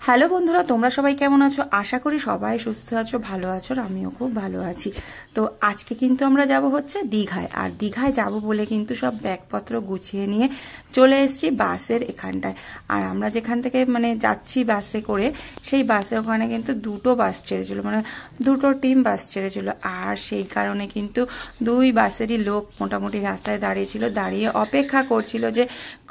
Hello বন্ধুরা, তোমরা সবাই কেমন আছো? আশা করি সবাই সুস্থ আছো, ভালো আছো। আমিও খুব ভালো আছি। তো আজকে কিন্তু আমরা যাব হচ্ছে দীঘায়। আর দীঘায় যাব বলে কিন্তু সব ব্যাগপত্র গুছিয়ে নিয়ে চলে এসেছি বাসের এখানটায়। আর আমরা যেখান থেকে যাচ্ছি বাসে করে, সেই বাসে ওখানে কিন্তু দুটো বাস ছেড়েছিল, দুটো টিম বাস ছেড়েছিল। আর সেই কারণে কিন্তু দুই বাসেরই লোক মোটামুটি রাস্তায় দাঁড়িয়েছিল, দাঁড়িয়ে অপেক্ষা করছিল যে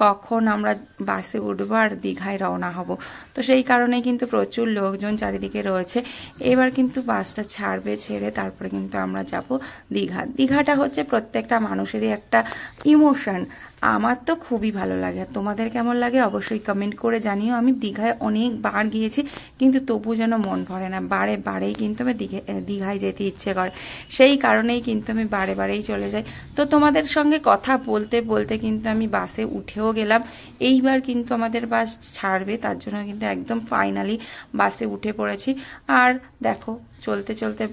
কখন আমরা বাসে উঠবো আর দীঘায় রওনা হব। তো সেই কারণে কিন্তু প্রচুর লোকজন চারিদিকে রয়েছে। এবার কিন্তু বাসটা ছাড়বে, ছেড়ে তারপরে কিন্তু আমরা যাব দীঘা। দীঘাটা হচ্ছে প্রত্যেকটা মানুষেরই একটা ইমোশন। আমার তো খুবই ভালো লাগে। তোমাদের কেমন লাগে অবশ্যই কমেন্ট করে জানিও। আমি দীঘায় অনেকবার গিয়েছি, কিন্তু তবু যেন মন ভরে না। বারে বারেই কিন্তু আমি দীঘায় যেতে ইচ্ছে করে, সেই কারণেই কিন্তু আমি বারে বারেই চলে যাই। তো তোমাদের সঙ্গে কথা বলতে বলতে কিন্তু আমি বাসে উঠেও গেলাম। এইবার কিন্তু আমাদের বাস ছাড়বে, তার জন্য কিন্তু একদম ফাইনালি বাসে উঠে পড়েছি। আর দেখো চলতে চলতে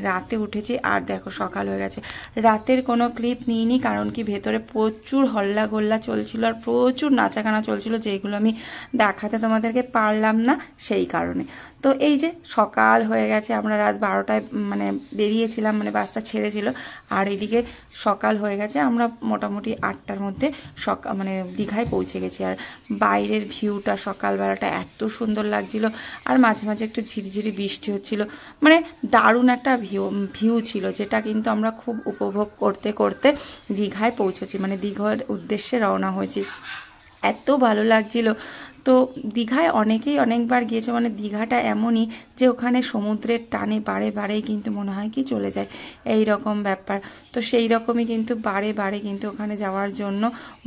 রাতে উঠেছি, আর দেখো সকাল হয়ে গেছে। রাতের কোনো ক্লিপ নিইনি, কারণ কি ভেতরে প্রচুর হল্লা গোল্লা চলছিল আর প্রচুর নাচাগানা চলছিল, যেগুলো আমি দেখাতে তোমাদেরকে পারলাম না, সেই কারণে। তো এই যে সকাল হয়ে গেছে, আমরা রাত 12টায় বেরিয়েছিলাম, বাসটা ছেড়েছিল। আর এদিকে সকাল হয়ে গেছে, আমরা মোটামুটি 8টার মধ্যে দীঘায় পৌঁছে গেছি। আর বাইরের ভিউটা সকালবেলাটা এত সুন্দর লাগছিল, আর মাঝে মাঝে একটু ঝিরিঝিরি বৃষ্টি হচ্ছিল। দারুণ একটা ভিউ ছিল, যেটা কিন্তু আমরা খুব উপভোগ করতে করতে দীঘায় পৌঁছেছি, দীঘার উদ্দেশ্যে রওনা হয়েছি। এত ভালো লাগছিল। তো দীঘায় অনেকেই অনেকবার গিয়েছে, দীঘাটা এমনই যে ওখানে সমুদ্রের টানে বারে বারেই কিন্তু মনে হয় কি চলে যায়, এই রকম ব্যাপার। তো সেই রকমই কিন্তু বারে বারে কিন্তু ওখানে যাওয়ার জন্য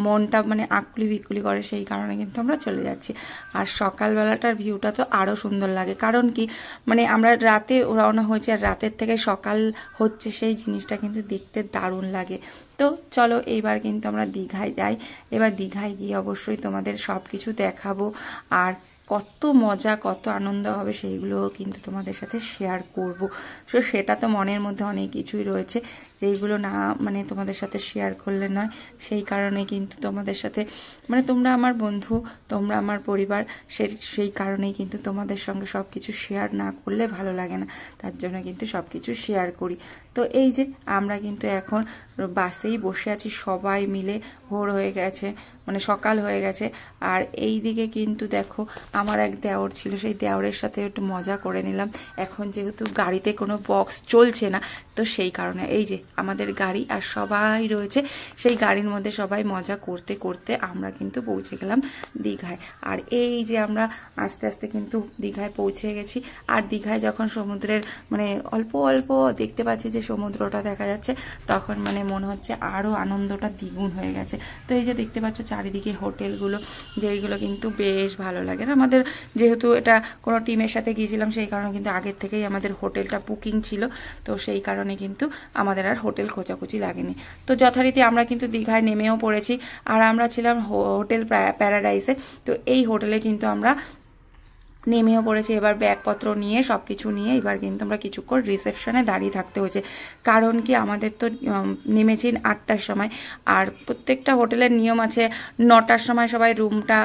মনটা আকুলি বিকুলি করে, সেই কারণে কিন্তু আমরা চলে যাচ্ছি। আর সকালবেলাটার ভিউটা তো আরও সুন্দর লাগে, কারণ কি আমরা রাতে রওনা হয়েছি, আর রাতের থেকে সকাল হচ্ছে, সেই জিনিসটা কিন্তু দেখতে দারুণ লাগে। তো চলো এইবার কিন্তু আমরা দীঘায় যাই। এবার দীঘায় গিয়ে অবশ্যই তোমাদের সব কিছু দেখাবো, আর কত মজা কত আনন্দ হবে সেইগুলোও কিন্তু তোমাদের সাথে শেয়ার করব। তো সেটা তো মনের মধ্যে অনেক কিছুই রয়েছে, যেইগুলো না তোমাদের সাথে শেয়ার করলে নয়। সেই কারণে কিন্তু তোমাদের সাথে তোমরা আমার বন্ধু, তোমরা আমার পরিবার, সেই কারণেই কিন্তু তোমাদের সঙ্গে সব কিছু শেয়ার না করলে ভালো লাগে না, তার জন্য কিন্তু সব কিছু শেয়ার করি। তো এই যে আমরা কিন্তু এখন বাসেই বসে আছি সবাই মিলে। ভোর হয়ে গেছে, সকাল হয়ে গেছে। আর এই দিকে কিন্তু দেখো আমার এক দেওর ছিল, সেই দেওরের সাথে একটু মজা করে নিলাম। এখন যেহেতু গাড়িতে কোনো বক্স চলছে না, তো সেই কারণে এই যে আমাদের গাড়ি আর সবাই রয়েছে, সেই গাড়ির মধ্যে সবাই মজা করতে করতে আমরা কিন্তু পৌঁছে গেলাম দীঘায়। আর এই যে আমরা আস্তে আস্তে কিন্তু দীঘায় পৌঁছে গেছি। আর দীঘায় যখন সমুদ্রের অল্প অল্প দেখতে পাচ্ছি যে সমুদ্রটা দেখা যাচ্ছে, তখন মনে হচ্ছে আরও আনন্দটা দ্বিগুণ হয়ে গেছে। তো এই যে দেখতে পাচ্ছ চারিদিকে হোটেলগুলো, যেইগুলো কিন্তু বেশ ভালো লাগে। আমাদের যেহেতু এটা কোনো টিমের সাথে গিয়েছিলাম, সেই কারণে কিন্তু আগের থেকেই আমাদের হোটেলটা বুকিং ছিল, তো সেই কারণে কিন্তু আমাদের আর হোটেল খোঁজাখুঁজি লাগেনি। তো যথারীতি আমরা কিন্তু দীঘায় নেমেও পড়েছি। আর আমরা ছিলাম হোটেল প্যারাডাইসে। তো এই হোটেলে কিন্তু আমরা নেমেও পড়েছি। এবার ব্যাগপত্র নিয়ে সব কিছু নিয়ে এবার কিন্তু আমরা কিছুক্ষণ রিসেপশনে দাঁড়িয়ে থাকতে হয়েছে, কারণ কি আমাদের তো নেমেছি 8টার সময়। আর প্রত্যেকটা হোটেলের নিয়ম আছে 9টার সময় সবাই রুমটা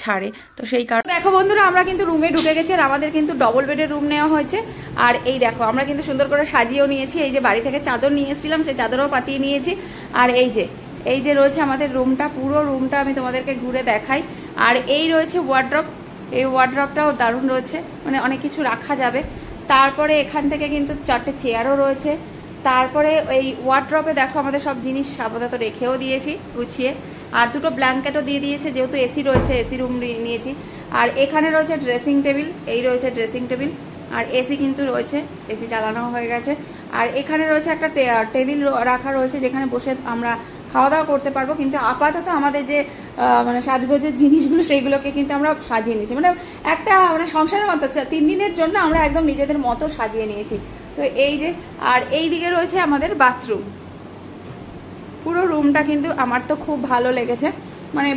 ছাড়ে। তো সেই কারণে দেখো বন্ধুরা, আমরা কিন্তু রুমে ঢুকে গেছি। আর আমাদের কিন্তু ডবল বেডের রুম নেওয়া হয়েছে। আর এই দেখো আমরা কিন্তু সুন্দর করে সাজিয়েও নিয়েছি। এই যে বাড়ি থেকে চাদর নিয়ে এসেছিলাম, সেই চাদরও পাতিয়ে নিয়েছি। আর এই যে রয়েছে আমাদের রুমটা, পুরো রুমটা আমি তোমাদেরকে ঘুরে দেখাই। আর এই রয়েছে ওয়ার্ড্রপ, এই ওয়ার্ড্রপটাও দারুণ রয়েছে, অনেক কিছু রাখা যাবে। তারপরে এখান থেকে কিন্তু 4টে চেয়ারও রয়েছে। তারপরে এই ওয়ার্ড্রপে দেখো আমাদের সব জিনিস আপাতত রেখেও দিয়েছি গুছিয়ে। আর দুটো ব্ল্যাঙ্কেটও দিয়ে দিয়েছে, যেহেতু এসি রয়েছে, এসি রুম নিয়েছি। আর এখানে রয়েছে ড্রেসিং টেবিল, এই রয়েছে ড্রেসিং টেবিল। আর এসি কিন্তু রয়েছে, এসি চালানো হয়ে গেছে। আর এখানে রয়েছে একটা টেবিল রাখা রয়েছে, যেখানে বসে আমরা খাওয়া দাওয়া করতে পারবো। কিন্তু আপাতত আমাদের যে সাজগোজের জিনিসগুলো, সেইগুলোকে কিন্তু আমরা সাজিয়ে নিয়েছি, একটা সংসারের মতো 3 দিনের জন্য আমরা একদম নিজেদের মতো সাজিয়ে নিয়েছি। তো এই যে, আর এই দিকে রয়েছে আমাদের বাথরুম। পুরো রুমটা কিন্তু আমার তো খুব ভালো লেগেছে,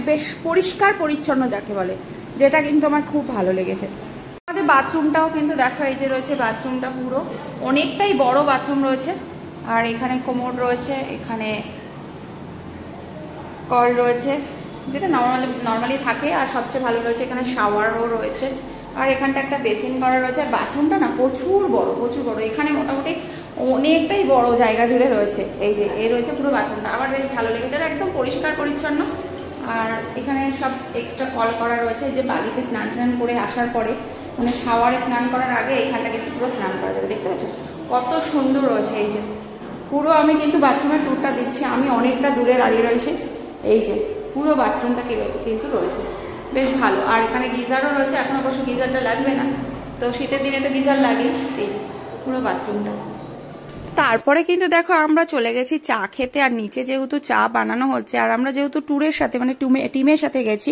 বেশ পরিষ্কার পরিচ্ছন্ন যাকে বলে, যেটা কিন্তু আমার খুব ভালো লেগেছে। আমাদের বাথরুমটাও কিন্তু দেখো, এই যে রয়েছে বাথরুমটা, পুরো অনেকটাই বড় বাথরুম রয়েছে। আর এখানে কোমোড রয়েছে, এখানে কল রয়েছে, যেটা নর্মালি থাকে। আর সবচেয়ে ভালো রয়েছে এখানে শাওয়ারও রয়েছে। আর এখানটা একটা বেসিন করা রয়েছে। আর বাথরুমটা না প্রচুর বড়, প্রচুর বড়। এখানে মোটামুটি অনেকটাই বড় জায়গা জুড়ে রয়েছে। এই যে এই রয়েছে পুরো বাথরুমটা, আমার বেশ ভালো লেগেছে। আর একদম পরিষ্কার পরিচ্ছন্ন। আর এখানে সব এক্সট্রা কল করা রয়েছে, যে বালিতে স্নান টান করে আসার পরে, মানে শাওয়ারে স্নান করার আগে এখানটা কিন্তু পুরো স্নান করা যাবে। দেখতে পাচ্ছ কত সুন্দর রয়েছে। এই যে পুরো আমি কিন্তু বাথরুমের ট্যুরটা দিচ্ছি, আমি অনেকটা দূরে দাঁড়িয়ে রয়েছে। এই যে পুরো বাথরুমটা কিন্তু রয়েছে বেশ ভালো। আর এখানে গিজারও রয়েছে, এখন অবশ্য গিজারটা লাগবে না, তো শীতের দিনে তো গিজার লাগে। এই যে পুরো বাথরুমটা। তারপরে কিন্তু দেখো আমরা চলে গেছি চা খেতে। আর নিচে যেহেতু চা বানানো হচ্ছে, আর আমরা যেহেতু ট্যুরের সাথে মানে টিমের সাথে গেছি,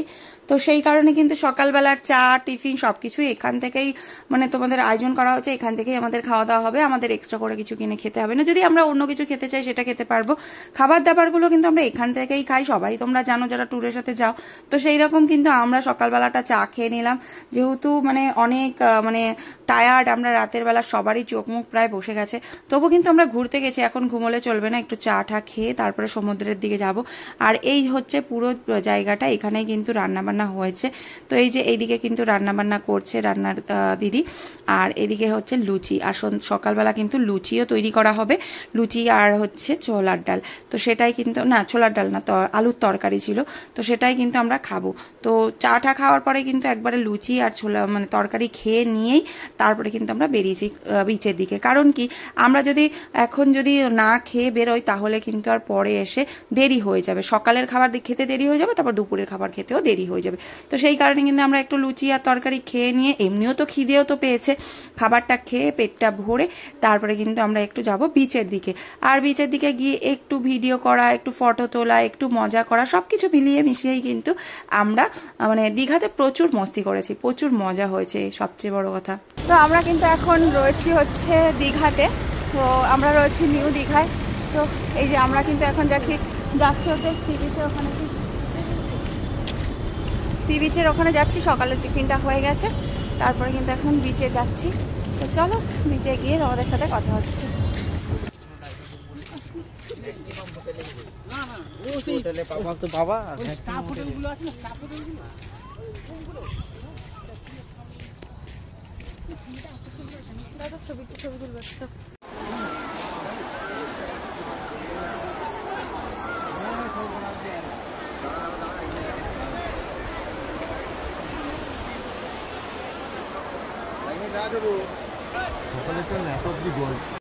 তো সেই কারণে কিন্তু সকালবেলার চা টিফিন সব কিছুই এখান থেকেই মানে তোমাদের আয়োজন করা হচ্ছে। এখান থেকেই আমাদের খাওয়া দাওয়া হবে, আমাদের এক্সট্রা করে কিছু কিনে খেতে হবে না। যদি আমরা অন্য কিছু খেতে চাই সেটা খেতে পারবো। খাবার দাবারগুলো কিন্তু আমরা এখান থেকেই খাই, সবাই তোমরা জানো যারা ট্যুরের সাথে যাও। তো সেই রকম কিন্তু আমরা সকালবেলাটা চা খেয়ে নিলাম, যেহেতু মানে অনেক মানে টায়ার্ড আমরা, রাতের বেলা সবারই চোখ মুখ প্রায় বসে গেছে। তবু কিন্তু আমরা ঘুরতে গেছি, এখন ঘুমোলে চলবে না, একটু চা টা খেয়ে তারপরে সমুদ্রের দিকে যাব। আর এই হচ্ছে পুরো জায়গাটা, এখানেই কিন্তু রান্নাবান্না হয়েছে। তো এই যে এইদিকে কিন্তু রান্নাবান্না করছে রান্নার দিদি, আর এদিকে হচ্ছে লুচি। আর সকালবেলা কিন্তু লুচিও তৈরি করা হবে, লুচি আর হচ্ছে ছোলার ডাল। তো সেটাই কিন্তু না, ছোলার ডাল না, আলুর তরকারি ছিল, তো সেটাই কিন্তু আমরা খাবো। তো চাটা খাওয়ার পরে কিন্তু একবারে লুচি আর ছোলা মানে তরকারি খেয়ে নিয়েই তারপরে কিন্তু আমরা বেরিয়েছি বিচের দিকে। কারণ কি, আমরা যদি এখন যদি না খেয়ে বেরোই তাহলে কিন্তু আর পরে এসে দেরি হয়ে যাবে, সকালের খাবার খেতে দেরি হয়ে যাবে, তারপর দুপুরের খাবার খেতেও দেরি হয়ে যাবে। তো সেই কারণে কিন্তু আমরা একটু লুচি আর তরকারি খেয়ে নিয়ে, এমনিও তো খিদেও তো পেয়েছে, খাবারটা খেয়ে পেটটা ভরে তারপরে কিন্তু আমরা একটু যাব বিচের দিকে। আর বিচের দিকে গিয়ে একটু ভিডিও করা, একটু ফটো তোলা, একটু মজা করা, সব কিছু মিলিয়ে মিশিয়েই কিন্তু আমরা মানে দীঘাতে প্রচুর মস্তি করেছি, প্রচুর মজা হয়েছে, সবচেয়ে বড় কথা। তো আমরা কিন্তু এখন রয়েছি হচ্ছে দীঘাতে, তো আমরা রয়েছি নিউ দীঘায়। তো এই যে আমরা কিন্তু এখন যাচ্ছি হচ্ছে সি বিচের ওখানে, সি বিচের ওখানে যাচ্ছি। সকালের টিফিনটা হয়ে গেছে, তারপরে কিন্তু এখন বিচে যাচ্ছি। তো চলো বিচে গিয়ে আমাদের সাথে কথা হচ্ছে। ছবি তুলবে তো। সকালে চল না, এত অব্দি গোল।